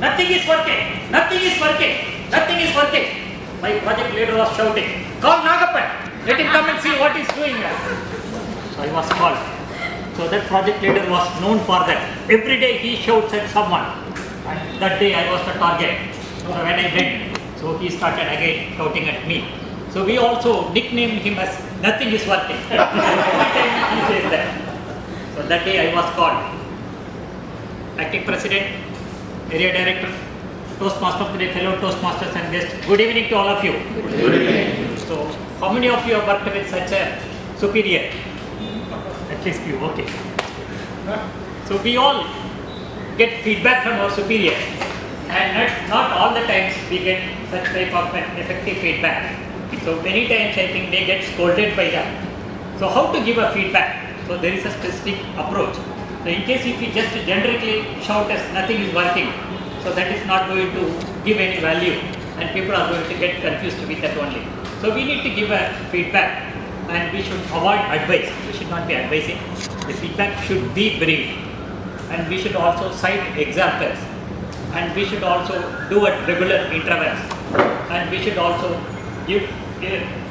Nothing is working. Nothing is working. Nothing is working. My project leader was shouting, call Nagappan. Let him come and see what he's doing. So I was called. So that project leader was known for that. Every day he shouts at someone. And that day I was the target. So when I went, so he started again shouting at me. So we also nicknamed him as nothing is working. Every time he says that. So that day I was called. Acting President, Area Director, Toastmaster of the Day, fellow Toastmasters and guests. Good evening to all of you. Good evening. So how many of you have worked with such a superior? At least few, okay. So we all get feedback from our superior, and not all the times we get such type of an effective feedback. So many times I think they get scolded by them. So how to give a feedback? So there is a specific approach. So in case if we just generically shout as nothing is working, so that is not going to give any value and people are going to get confused with that only. So we need to give a feedback and we should avoid advice. We should not be advising. The feedback should be brief and we should also cite examples and we should also do at regular intervals and we should also give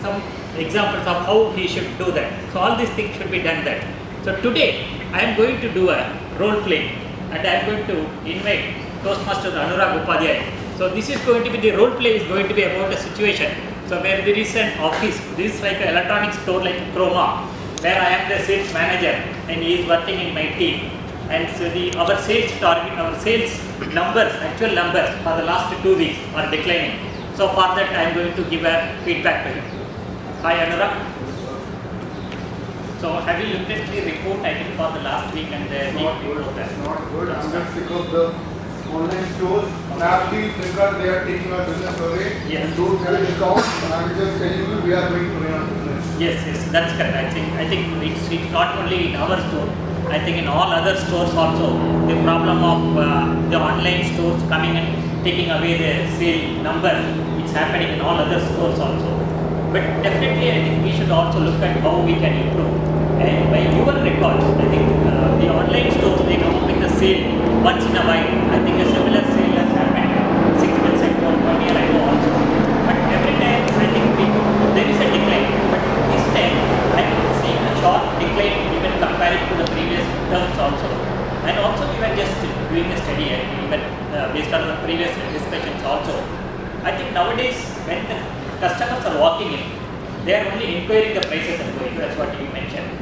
some examples of how he should do that. So all these things should be done that. So today I am going to do a role play and I am going to invite Toastmaster Anurag Upadhyay. So this is going to be, the role play is going to be about a situation. So where there is an office, this is like an electronic store like Chroma, where I am the sales manager and he is working in my team. And so our sales target, our sales numbers, actual numbers for the last 2 weeks are declining. So for that I am going to give a feedback to him. Hi Anurag. So have you looked at the report I think for the last week and the week before that? Not good. I'm just because the online stores, Snapdeal, Flipkart, they are taking our business away. Yes. And don't have discounts. I'm just telling you, we are going to run our business. Yes, that's correct. I think it's not only in our store. I think in all other stores also, the problem of the online stores coming and taking away the sale number, it's happening in all other stores also. But definitely I think we should also look at how we can improve. And by your records, I think the online stores, they come up with a sale once in a while. I think a similar sale has happened 6 months ago or 1 year ago also. But every time I think there is a decline. But this time I am seeing a short decline even comparing to the previous terms also. And also we were just doing a study even based on the previous discussions also. I think nowadays when the customers are walking in, they are only inquiring the prices and going. That's what you mentioned.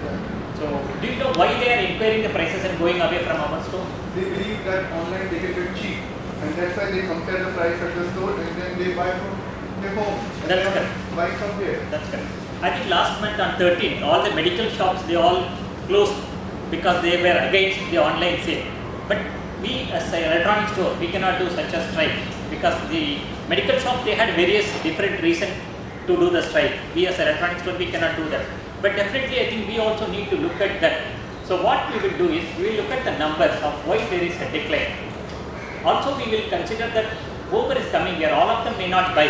So, do you know why they are inquiring the prices and going away from our store? They believe that online they get it cheap. And that's why they compare the price at the store and then they buy from their home. And That's they correct. buy from here. That's correct. I think last month on 13th, all the medical shops, they all closed because they were against the online sale. But we as an electronic store, we cannot do such a strike because the medical shop, they had various different reasons to do the strike. We as an electronic store, we cannot do that. But definitely I think we also need to look at that. So what we will do is, we will look at the numbers of why there is a decline. Also we will consider that whoever is coming here, all of them may not buy.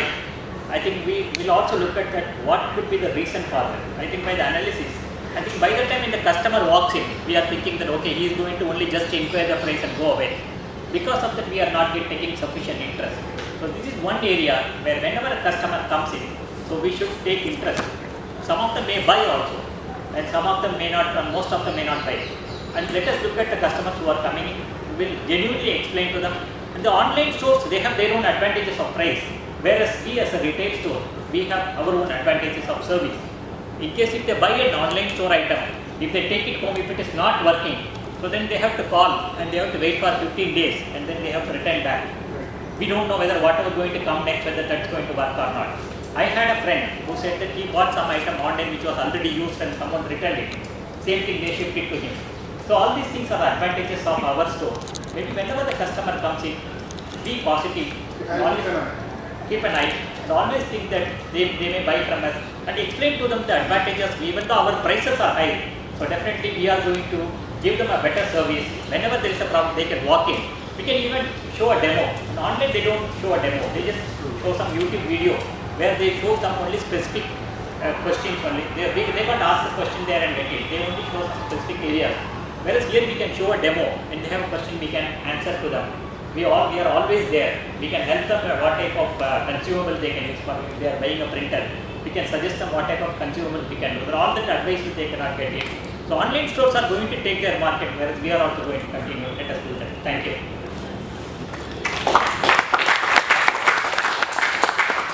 I think we will also look at that, what could be the reason for that. I think by the analysis, I think by the time when the customer walks in, we are thinking that okay, he is going to only just inquire the price and go away. Because of that we are not taking sufficient interest. So this is one area where whenever a customer comes in, so we should take interest. Some of them may buy also and some of them may not, most of them may not buy. And let us look at the customers who are coming in, we will genuinely explain to them. And the online stores, they have their own advantages of price, whereas we as a retail store, we have our own advantages of service. In case if they buy an online store item, if they take it home, if it is not working, so then they have to call and they have to wait for 15 days and then they have to return back. We don't know whether whatever going to come next, whether that's going to work or not. I had a friend who said that he bought some item online which was already used and someone returned it. Same thing, they shipped it to him. So all these things are advantages of our store. Maybe whenever the customer comes in, be positive, always keep an eye, and always think that they may buy from us and explain to them the advantages. Even though our prices are high, so definitely we are going to give them a better service. Whenever there is a problem, they can walk in. We can even show a demo. And online they don't show a demo, they just show some YouTube video where they show some only specific questions only. They can't ask a question there and get it. They only show some specific areas. Whereas here we can show a demo and they have a question, we can answer to them. we are always there. We can help them what type of consumable they can use. For if they are buying a printer, we can suggest them what type of consumable we can do. But all that advice they cannot get it. So online stores are going to take their market, whereas we are also going to continue. Let us do that. Thank you.